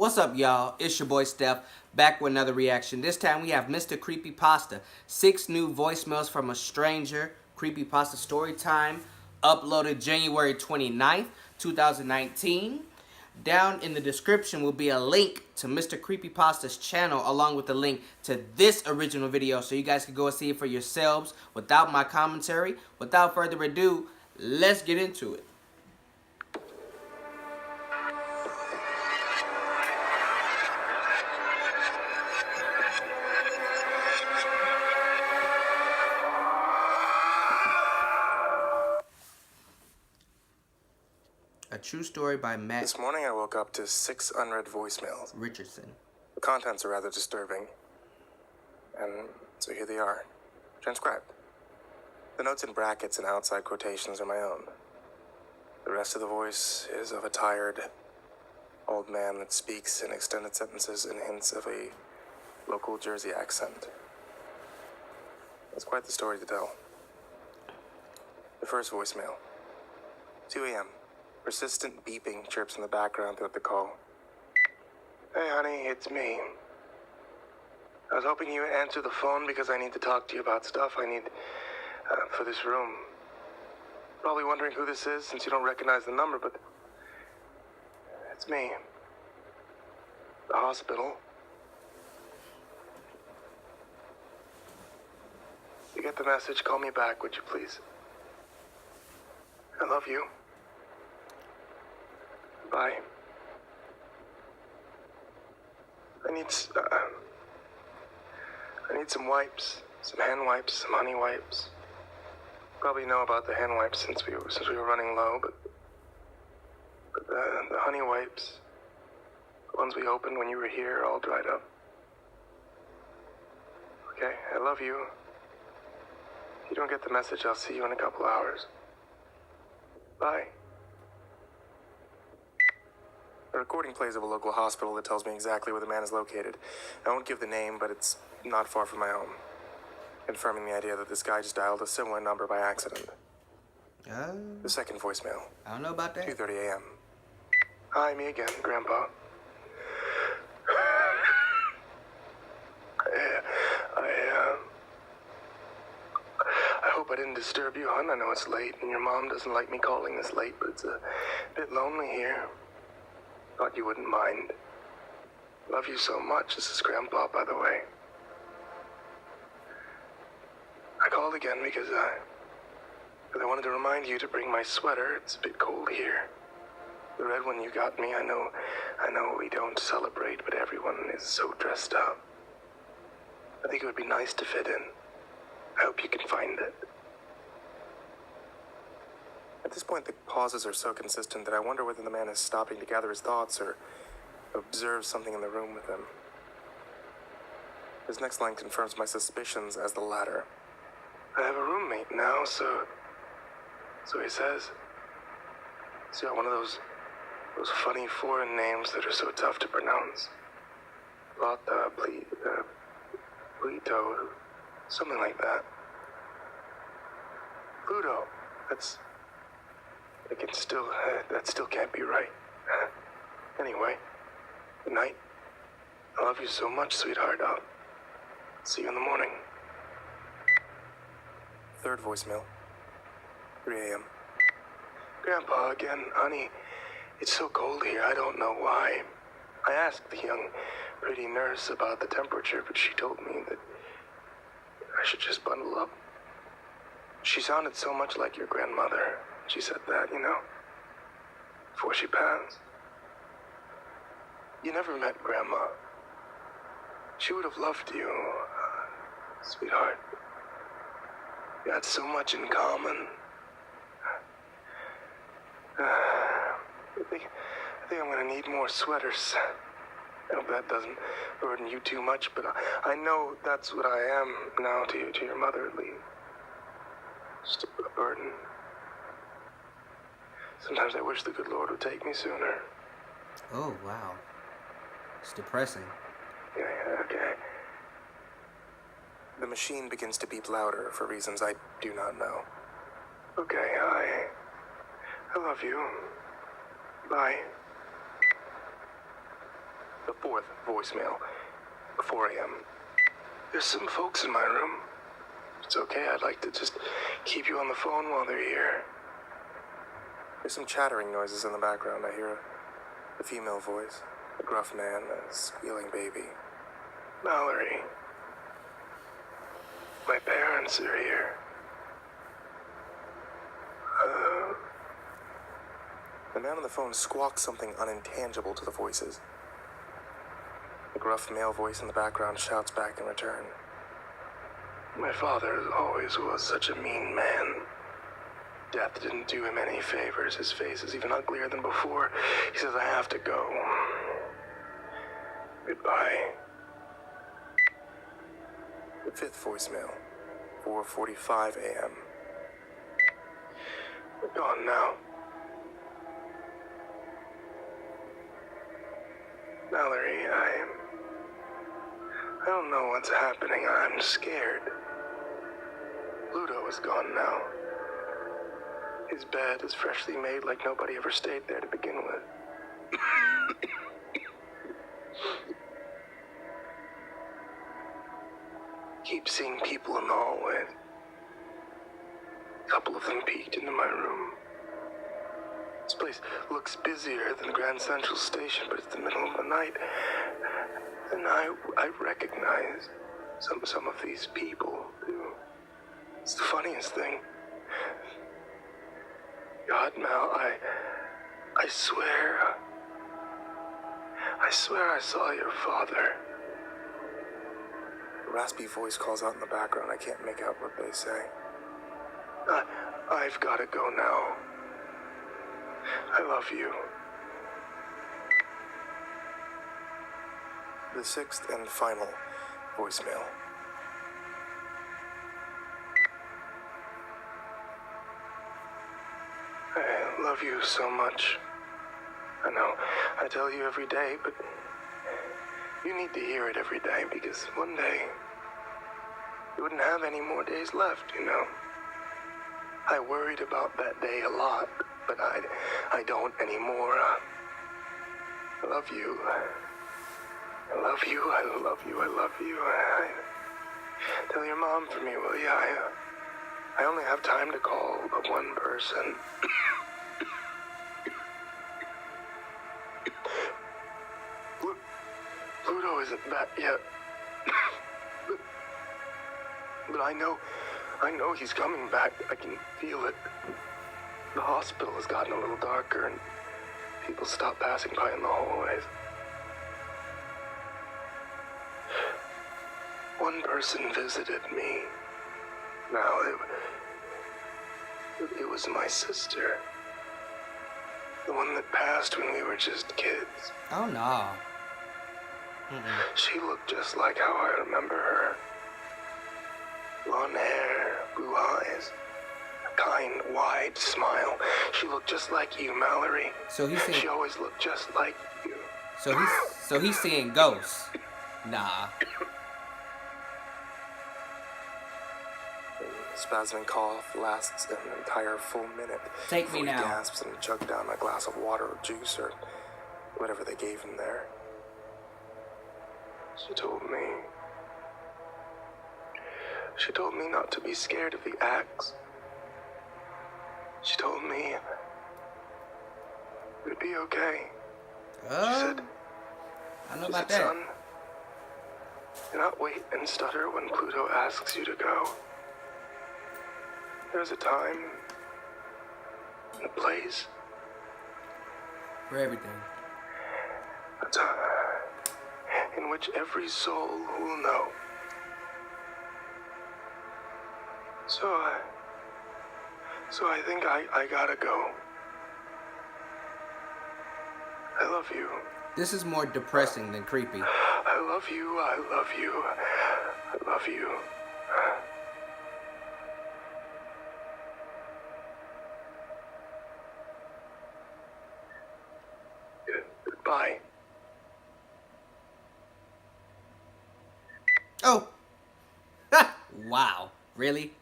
What's up, y'all? It's your boy Steph, back with another reaction. This time we have Mr. CreepyPasta. 6 new voicemails from a stranger. CreepyPasta Storytime, uploaded January 29th, 2019. Down in the description will be a link to Mr. CreepyPasta's channel along with the link to this original video so you guys can go and see it for yourselves without my commentary. Without further ado, let's get into it. A true story by Matt This morning I woke up to 6 unread voicemails. Richardson. The contents are rather disturbing. And so here they are, transcribed. The notes in brackets and outside quotations are my own. The rest of the voice is of a tired, old man that speaks in extended sentences and hints of a local Jersey accent. It's quite the story to tell. The first voicemail. 2 a.m. Persistent beeping chirps in the background throughout the call. Hey, honey, it's me. I was hoping you would answer the phone because I need to talk to you about stuff I need for this room. Probably wondering who this is since you don't recognize the number, but it's me. The hospital. You get the message, call me back, would you please? I love you. Bye. I need some wipes, some hand wipes, some honey wipes. Probably know about the hand wipes since we were running low, but the honey wipes, the ones we opened when you were here, are all dried up. Okay, I love you. If you don't get the message, I'll see you in a couple hours. Bye. A recording plays of a local hospital that tells me exactly where the man is located. I won't give the name, but it's not far from my home, confirming the idea that this guy just dialed a similar number by accident. The second voicemail. I don't know about that. 2:30 a.m. Hi, me again, Grandpa. I hope I didn't disturb you, hon. I know it's late, and your mom doesn't like me calling this late, but it's a bit lonely here. Thought you wouldn't mind. Love you so much. This is Grandpa, by the way. I called again because I wanted to remind you to bring my sweater. It's a bit cold here. The red one you got me, I know we don't celebrate, but everyone is so dressed up. I think it would be nice to fit in. I hope you can find it. At this point, the pauses are so consistent that I wonder whether the man is stopping to gather his thoughts or observe something in the room with him. His next line confirms my suspicions as the latter. I have a roommate now, so he says. He's got one of those funny foreign names that are so tough to pronounce. Pluto, something like that. Pluto, that still can't be right. Anyway, good night. I love you so much, sweetheart. I'll see you in the morning. Third voicemail. 3 a.m. Grandpa again, honey. It's so cold here, I don't know why. I asked the young, pretty nurse about the temperature, but she told me that I should just bundle up. She sounded so much like your grandmother. She said that, before she passed. You never met Grandma. She would have loved you, sweetheart. You had so much in common. I think I'm gonna need more sweaters. I hope that doesn't burden you too much, but I know that's what I am now to your mother, at least. Just a burden. Sometimes I wish the good Lord would take me sooner. Oh, wow. It's depressing. Yeah, okay. The machine begins to beep louder for reasons I do not know. Okay, I love you. Bye. The fourth voicemail, 4 a.m. There's some folks in my room. It's okay, I'd like to just keep you on the phone while they're here. There's some chattering noises in the background. I hear a female voice, a gruff man, a squealing baby. Mallory, my parents are here. The man on the phone squawks something unintangible to the voices. The gruff male voice in the background shouts back in return. My father always was such a mean man. Death didn't do him any favors. His face is even uglier than before. He says I have to go. Goodbye. The fifth voicemail, 4:45 a.m. We're gone now. Mallory, I don't know what's happening. I'm scared. Pluto is gone now. His bed is freshly made like nobody ever stayed there to begin with. Keep seeing people in the hallway. A couple of them peeked into my room. This place looks busier than Grand Central Station, but it's the middle of the night. And I recognize some of these people, too. It's the funniest thing. God, Mal, I swear I saw your father. A raspy voice calls out in the background. I can't make out what they say. I've got to go now. I love you. The sixth and final voicemail. I love you so much. I know, I tell you every day, but you need to hear it every day because one day you wouldn't have any more days left, you know. I worried about that day a lot, but I don't anymore. I love you. I love you. I love you. I love you. Tell your mom for me, will you? I only have time to call one person. Pluto isn't back yet. But I know he's coming back. I can feel it. The hospital has gotten a little darker and people stop passing by in the hallways. One person visited me. Now, it was my sister. The one that passed when we were just kids. Oh, no. She looked just like how I remember her. Blonde hair, blue eyes, a kind, wide smile. She looked just like you, Mallory. So he's saying... She always looked just like you. So he's seeing ghosts. Nah. Spasming cough lasts an entire full minute. Take me now. He gasps and chugs down a glass of water or juice or whatever they gave him there. She told me not to be scared of the axe. She told me it would be okay. She said, I know about that. Son, do not wait and stutter when Pluto asks you to go. There's a time and a place. For everything. A time in which every soul will know. So I think I gotta go. I love you. This is more depressing than creepy. I love you. I love you. I love you. Goodbye. Oh! Wow. Really?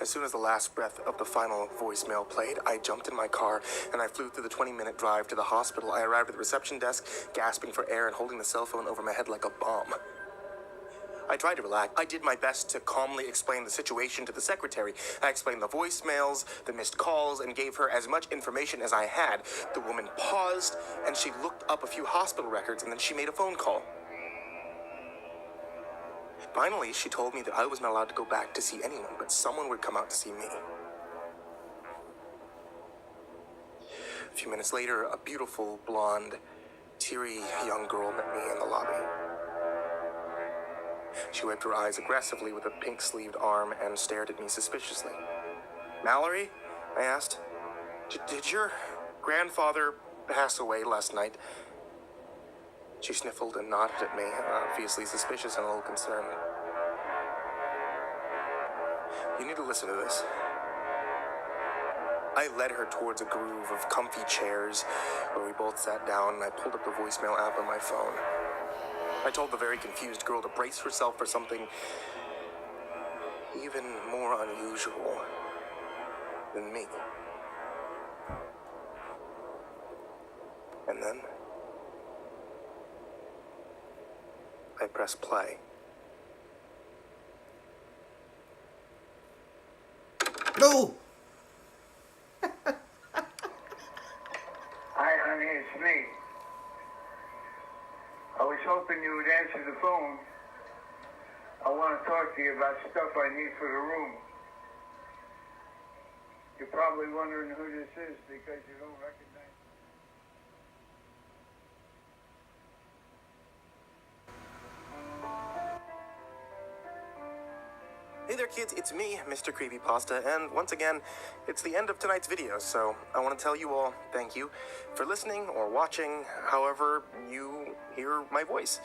As soon as the last breath of the final voicemail played, I jumped in my car and I flew through the 20-minute drive to the hospital. I arrived at the reception desk, gasping for air and holding the cell phone over my head like a bomb. I tried to relax. I did my best to calmly explain the situation to the secretary. I explained the voicemails, the missed calls, and gave her as much information as I had. The woman paused, and she looked up a few hospital records, and then she made a phone call. Finally, she told me that I was not allowed to go back to see anyone, but someone would come out to see me. A few minutes later, a beautiful, blonde, teary young girl met me in the lobby. She wiped her eyes aggressively with a pink-sleeved arm and stared at me suspiciously. "Mallory?" I asked. Did your grandfather pass away last night?" She sniffled and nodded at me, obviously suspicious and a little concerned. "You need to listen to this." I led her towards a groove of comfy chairs where we both sat down, and I pulled up the voicemail app on my phone. I told the very confused girl to brace herself for something even more unusual than me. And then I pressed play. No! Hi, honey, it's me. I was hoping you would answer the phone. I want to talk to you about stuff I need for the room. You're probably wondering who this is because you don't recognize Hey there kids, it's me, Mr. CreepyPasta, and once again, it's the end of tonight's video, so I want to tell you all thank you for listening or watching however you hear my voice.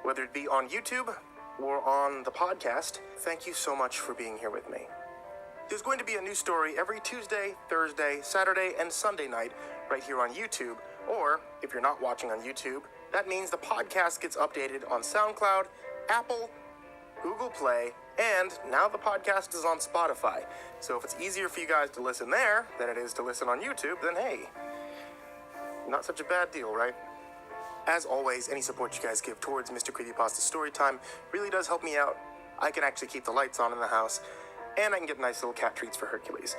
Whether it be on YouTube or on the podcast, thank you so much for being here with me. There's going to be a new story every Tuesday, Thursday, Saturday, and Sunday night right here on YouTube, or if you're not watching on YouTube, that means the podcast gets updated on SoundCloud, Apple, Google Play, and now the podcast is on Spotify. So if it's easier for you guys to listen there than it is to listen on YouTube, then hey, not such a bad deal, right? As always, any support you guys give towards Mr. CreepyPasta Storytime really does help me out. I can actually keep the lights on in the house, and I can get nice little cat treats for Hercules.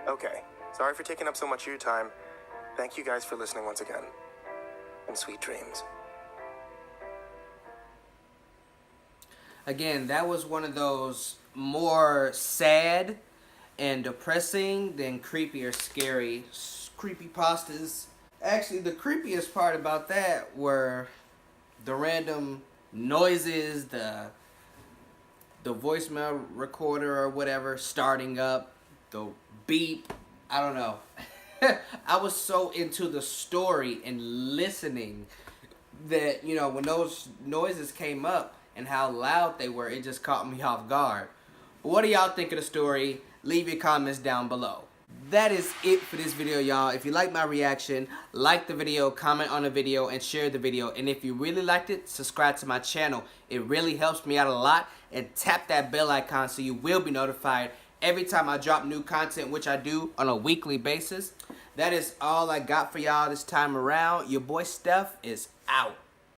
Okay, sorry for taking up so much of your time. Thank you guys for listening once again, and sweet dreams. Again, that was one of those more sad and depressing than creepy or scary creepypastas. Actually, the creepiest part about that were the random noises, the voicemail recorder or whatever starting up, the beep, I don't know. I was so into the story and listening that, you know, when those noises came up and how loud they were, it just caught me off guard. But what do y'all think of the story? Leave your comments down below. That is it for this video, y'all. If you like my reaction, like the video, comment on the video, and share the video. And if you really liked it, subscribe to my channel. It really helps me out a lot. And tap that bell icon so you will be notified every time I drop new content, which I do on a weekly basis. That is all I got for y'all this time around. Your boy Steph is out.